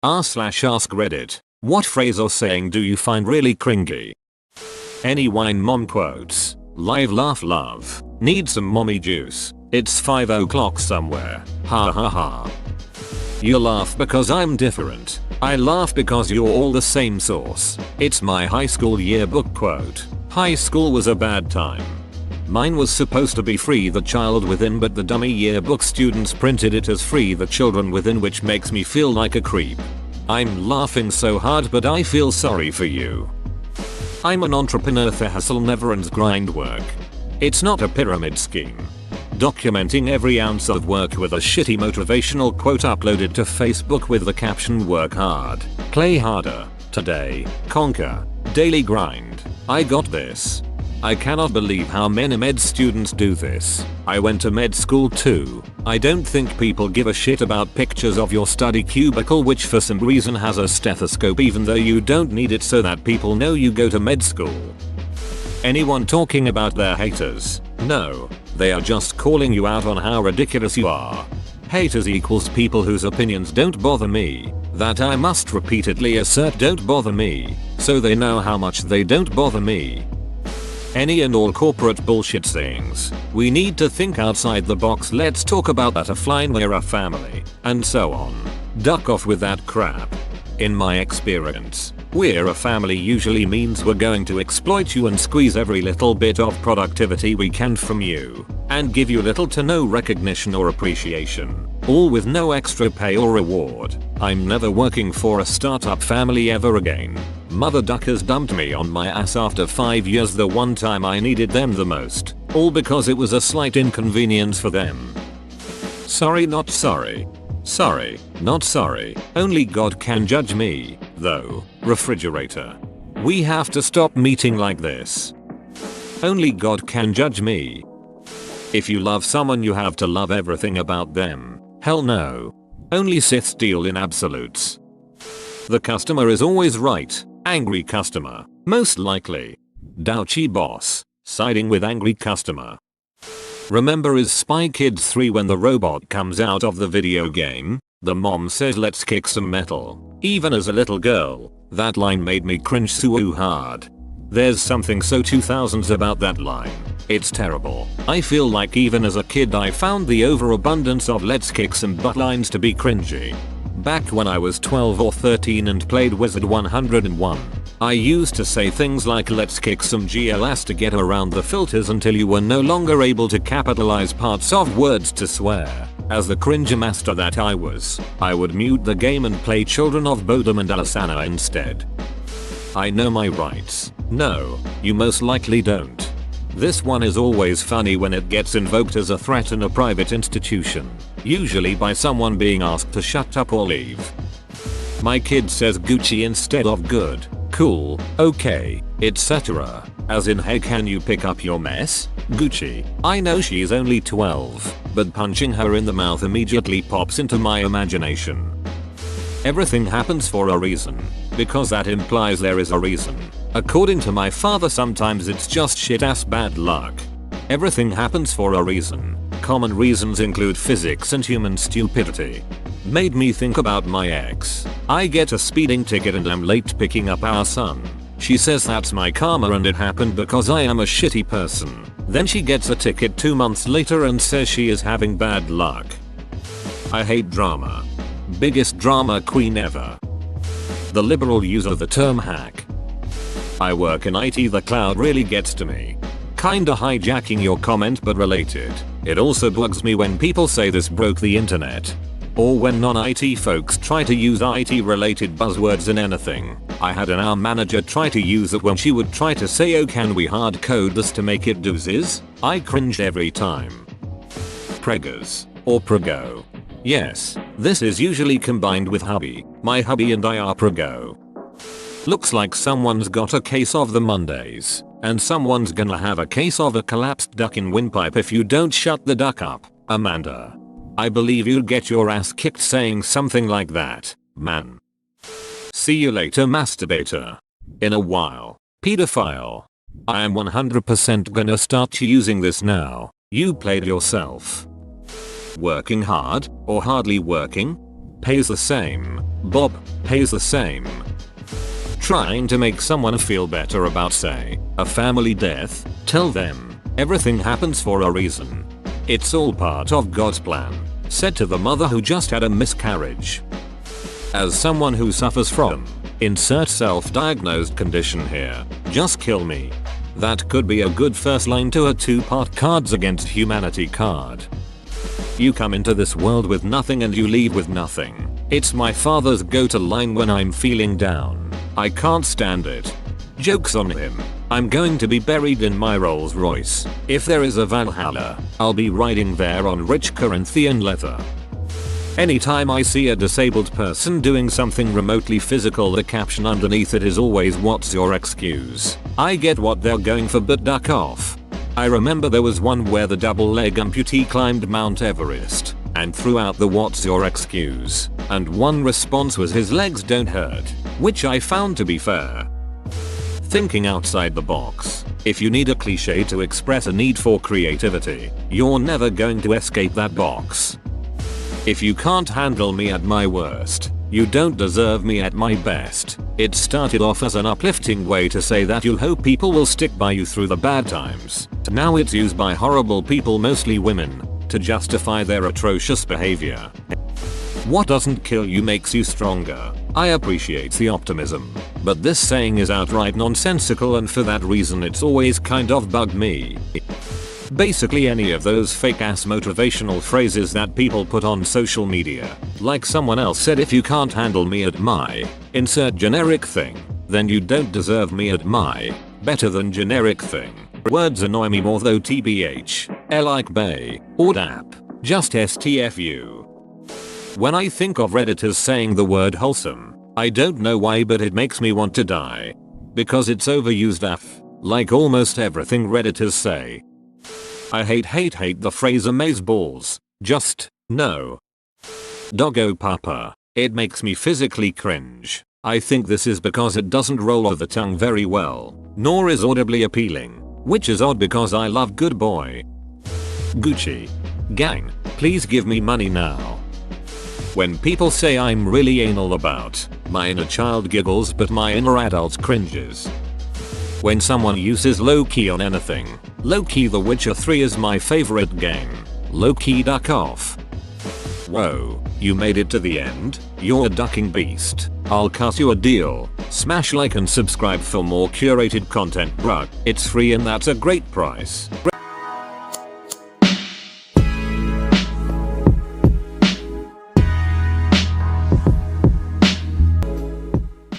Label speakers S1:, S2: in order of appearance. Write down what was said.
S1: r/ask Reddit. What phrase or saying do you find really cringy? Any wine mom quotes. Live laugh love. Need some mommy juice. It's 5 o'clock somewhere. Ha ha ha. You laugh because I'm different. I laugh because you're all the same sauce. It's my high school yearbook quote. High school was a bad time. Mine was supposed to be free the child within, but the dummy yearbook students printed it as free the children within, which makes me feel like a creep. I'm laughing so hard but I feel sorry for you. I'm an entrepreneur, the hustle never ends grind work. It's not a pyramid scheme. Documenting every ounce of work with a shitty motivational quote uploaded to Facebook with the caption work hard, play harder, today, conquer, daily grind, I got this. I cannot believe how many med students do this. I went to med school too. I don't think people give a shit about pictures of your study cubicle, which for some reason has a stethoscope even though you don't need it, so that people know you go to med school. Anyone talking about their haters? No, they are just calling you out on how ridiculous you are. Haters equals people whose opinions don't bother me, that I must repeatedly assert don't bother me, so they know how much they don't bother me. Any and all corporate bullshit sayings. We need to think outside the box, let's talk about that offline, we're a family, and so on. Duck off with that crap. In my experience, we're a family usually means we're going to exploit you and squeeze every little bit of productivity we can from you, and give you little to no recognition or appreciation, all with no extra pay or reward. I'm never working for a startup family ever again. Mother duckers dumped me on my ass after 5 years the one time I needed them the most, all because it was a slight inconvenience for them. Sorry not sorry. Sorry, not sorry. Only God can judge me, though. Refrigerator. We have to stop meeting like this. Only God can judge me. If you love someone you have to love everything about them. Hell no. Only Siths deal in absolutes. The customer is always right. Angry customer. Most likely. Douchy boss. Siding with angry customer. Remember is Spy Kids 3 when the robot comes out of the video game? The mom says let's kick some metal. Even as a little girl, that line made me cringe so hard. There's something so 2000s about that line. It's terrible. I feel like even as a kid I found the overabundance of let's kick some butt lines to be cringy. Back when I was 12 or 13 and played Wizard 101, I used to say things like let's kick some GLS to get around the filters until you were no longer able to capitalize parts of words to swear. As the cringe master that I was, I would mute the game and play Children of Bodom and Alasana instead. I know my rights. No, you most likely don't. This one is always funny when it gets invoked as a threat in a private institution, usually by someone being asked to shut up or leave. My kid says Gucci instead of good, cool, okay, etc. As in hey, can you pick up your mess? Gucci. I know she's only 12, but punching her in the mouth immediately pops into my imagination. Everything happens for a reason, because that implies there is a reason. According to my father, sometimes it's just shit ass bad luck. Everything happens for a reason. Common reasons include physics and human stupidity. Made me think about my ex. I get a speeding ticket and I'm late picking up our son. She says that's my karma and it happened because I am a shitty person. Then she gets a ticket 2 months later and says she is having bad luck. I hate drama. Biggest drama queen ever. The liberal use of the term hack. I work in IT, the cloud really gets to me. Kinda hijacking your comment but related. It also bugs me when people say this broke the internet. Or when non-IT folks try to use IT related buzzwords in anything. I had an our manager try to use it when she would try to say oh can we hard code this to make it do this? I cringed every time. Preggers. Or prego. Yes, this is usually combined with hubby. My hubby and I are prego. Looks like someone's got a case of the Mondays, and someone's gonna have a case of a collapsed duck in windpipe if you don't shut the duck up, Amanda. I believe you'll get your ass kicked saying something like that, man. See you later, masturbator. In a while. Pedophile. I am 100% gonna start using this now. You played yourself. Working hard, or hardly working? pays the same. Bob pays the same. Trying to make someone feel better about, say, a family death, tell them everything happens for a reason. It's all part of God's plan, said to the mother who just had a miscarriage. As someone who suffers from insert self-diagnosed condition here, just kill me. That could be a good first line to a 2-part Cards Against Humanity card. You come into this world with nothing and you leave with nothing. It's my father's go-to line when I'm feeling down. I can't stand it. Joke's on him. I'm going to be buried in my Rolls Royce. If there is a Valhalla, I'll be riding there on rich Corinthian leather. Anytime I see a disabled person doing something remotely physical, the caption underneath it is always "What's your excuse?" I get what they're going for, but duck off. I remember there was one where the double leg amputee climbed Mount Everest and threw out the "What's your excuse?" and one response was his legs don't hurt, which I found to be fair. Thinking outside the box. If you need a cliche to express a need for creativity, you're never going to escape that box. If you can't handle me at my worst, you don't deserve me at my best. It started off as an uplifting way to say that you'll hope people will stick by you through the bad times. Now it's used by horrible people, mostly women, to justify their atrocious behavior. What doesn't kill you makes you stronger. I appreciate the optimism, but this saying is outright nonsensical, and for that reason it's always kind of bugged me. Basically any of those fake ass motivational phrases that people put on social media. Like someone else said, if you can't handle me at my insert generic thing, then you don't deserve me at my better than generic thing. Words annoy me more though, tbh, like bay, or dap, just stfu. When I think of Redditors saying the word wholesome, I don't know why, but it makes me want to die. Because it's overused like almost everything Redditors say. I hate the phrase amazeballs. Just, no. Doggo papa. It makes me physically cringe. I think this is because it doesn't roll off the tongue very well, nor is audibly appealing, which is odd because I love good boy. Gucci. Gang, please give me money now. When people say I'm really anal about, my inner child giggles but my inner adult cringes. When someone uses low-key on anything, low-key The Witcher 3 is my favorite game. Low-key duck off. Whoa, you made it to the end? You're a ducking beast. I'll cut you a deal. Smash like and subscribe for more curated content, bruh. It's free and that's a great price.